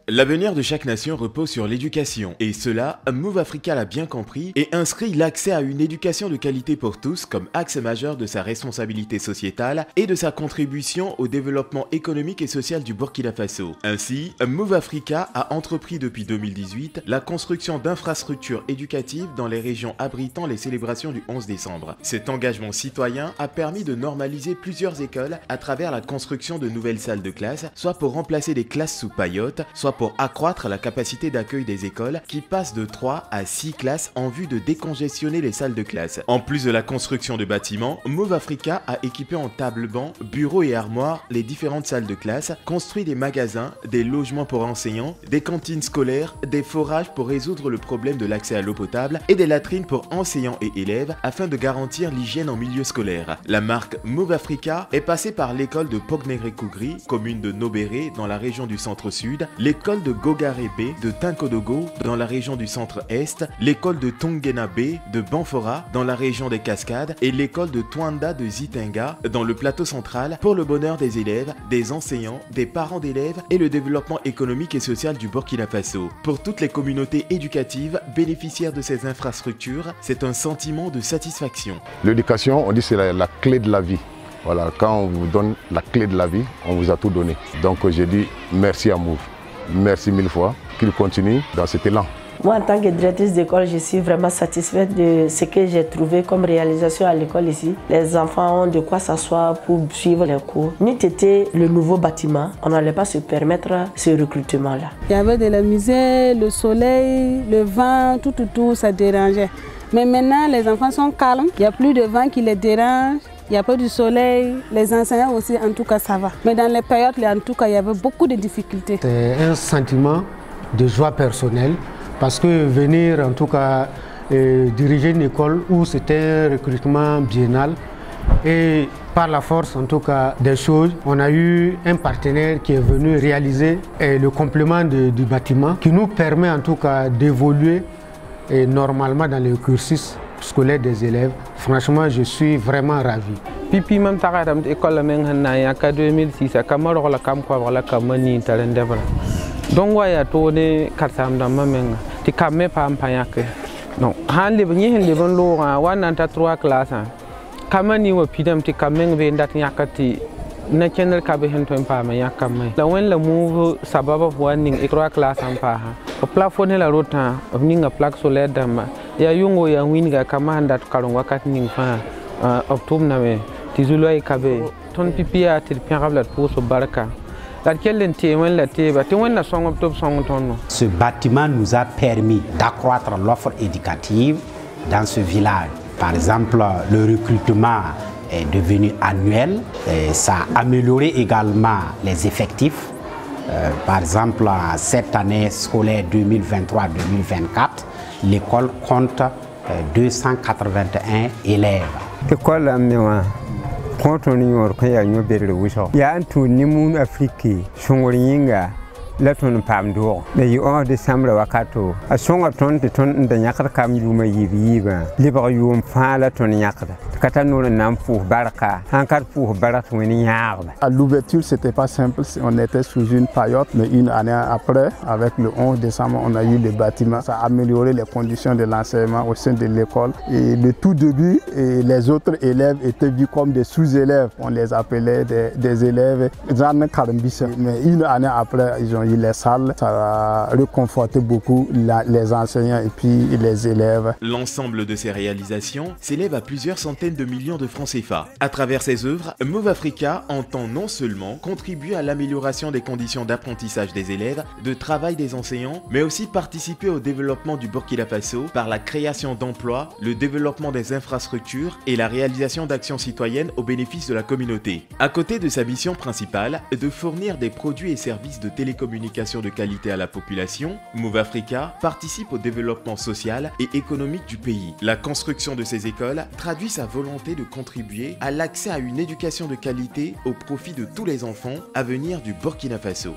L'avenir de chaque nation repose sur l'éducation, et cela, Move Africa l'a bien compris et inscrit l'accès à une éducation de qualité pour tous comme axe majeur de sa responsabilité sociétale et de sa contribution au développement économique et social du Burkina Faso. Ainsi, Move Africa a entrepris depuis 2018 la construction d'infrastructures éducatives dans les régions abritant les célébrations du 11 décembre. Cet engagement citoyen a permis de normaliser plusieurs écoles à travers la construction de nouvelles salles de classe, soit pour remplacer des classes sous paillotes, soit pour accroître la capacité d'accueil des écoles qui passent de 3 à 6 classes en vue de décongestionner les salles de classe. En plus de la construction de bâtiments, Move Africa a équipé en table-bancs, bureaux et armoires les différentes salles de classe, construit des magasins, des logements pour enseignants, des cantines scolaires, des forages pour résoudre le problème de l'accès à l'eau potable et des latrines pour enseignants et élèves afin de garantir l'hygiène en milieu scolaire. La marque Move Africa est passée par l'école de Pognégré-Kougri, commune de Nobéré dans la région du centre-sud, l'école de Gogarébé de Tinkodogo dans la région du centre-est, l'école de Tongena B de Banfora dans la région des Cascades et l'école de Twanda de Zitenga dans le plateau central pour le bonheur des élèves, des enseignants, des parents d'élèves et le développement économique et social du Burkina Faso. Pour toutes les communautés éducatives bénéficiaires de ces infrastructures, c'est un sentiment de satisfaction. L'éducation, on dit c'est la clé de la vie. Voilà, quand on vous donne la clé de la vie, on vous a tout donné. Donc j'ai dit merci à Move. Merci mille fois, qu'il continue dans cet élan. Moi, en tant que directrice d'école, je suis vraiment satisfaite de ce que j'ai trouvé comme réalisation à l'école ici. Les enfants ont de quoi s'asseoir pour suivre les cours. N'eût été le nouveau bâtiment, on n'allait pas se permettre ce recrutement-là. Il y avait de la misère, le soleil, le vent, tout, ça dérangeait. Mais maintenant, les enfants sont calmes, il n'y a plus de vent qui les dérange. Il n'y a pas du soleil, les enseignants aussi, en tout cas, ça va. Mais dans les périodes, en tout cas, il y avait beaucoup de difficultés. C'est un sentiment de joie personnelle parce que venir, en tout cas, diriger une école où c'était un recrutement biennal et par la force, en tout cas, des choses, on a eu un partenaire qui est venu réaliser le complément du bâtiment qui nous permet, en tout cas, d'évoluer normalement dans le cursus scolaire des élèves. Franchement, je suis vraiment ravi. Pipi même taradam école men hanna ya ka 2006 kamaro la kam ko wala kamani talendebra donc waya to ne karsam dam men ti kamme pam payake non han le bni hen le bon lo wana ta 3 classe kamani wa pidam ti kamme be ndat yakati na channel ka be hen to pam yakam la wen la move sababa warning e 3 classe am pa ha plafond la rota ninga plaque solaire dam ya yungo ya winga kama ndat kalon wakati ning fa octobre na me tizuloy kabe ton pipia tir pirabla pour so baraka la kellen témoin la téba témoin na song octobre song ton. Ce bâtiment nous a permis d'accroître l'offre éducative dans ce village. Par exemple, le recrutement est devenu annuel et ça a amélioré également les effectifs. Par exemple, cette année scolaire 2023-2024, l'école compte 281 élèves. L'école a quand on y a il y a un tour ni mon Afrique, Songoringa, la tonne pam d'or. Mais il y a décembre wakato. A son à ton de ton de yakar kam yuma yiba. Libre yum fa la tonne yakar. Katano le nam pour baraka. Encore pour baraka yard. À l'ouverture, c'était pas simple. On était sous une paillote, mais une année après, avec le 11 décembre, on a eu le bâtiment. Ça a amélioré les conditions de l'enseignement au sein de l'école. Et le tout début, les autres élèves étaient vus comme des sous-élèves. On les appelait des élèves. Mais une année après, ils ont eu les salles. Ça a réconforté beaucoup les enseignants et puis les élèves. L'ensemble de ces réalisations s'élève à plusieurs centaines de millions de francs CFA. À travers ses œuvres, Move Africa entend non seulement contribuer à l'amélioration des conditions d'apprentissage des élèves, de travail des enseignants, mais aussi participer au développement du Burkina Faso par la création d'emplois, le développement des infrastructures et la réalisation d'actions citoyennes au bénéfice de la communauté. À côté de sa mission principale de fournir des produits et services de télécommunication de qualité à la population, Move Africa participe au développement social et économique du pays. La construction de ces écoles traduit sa volonté de contribuer à l'accès à une éducation de qualité au profit de tous les enfants à venir du Burkina Faso.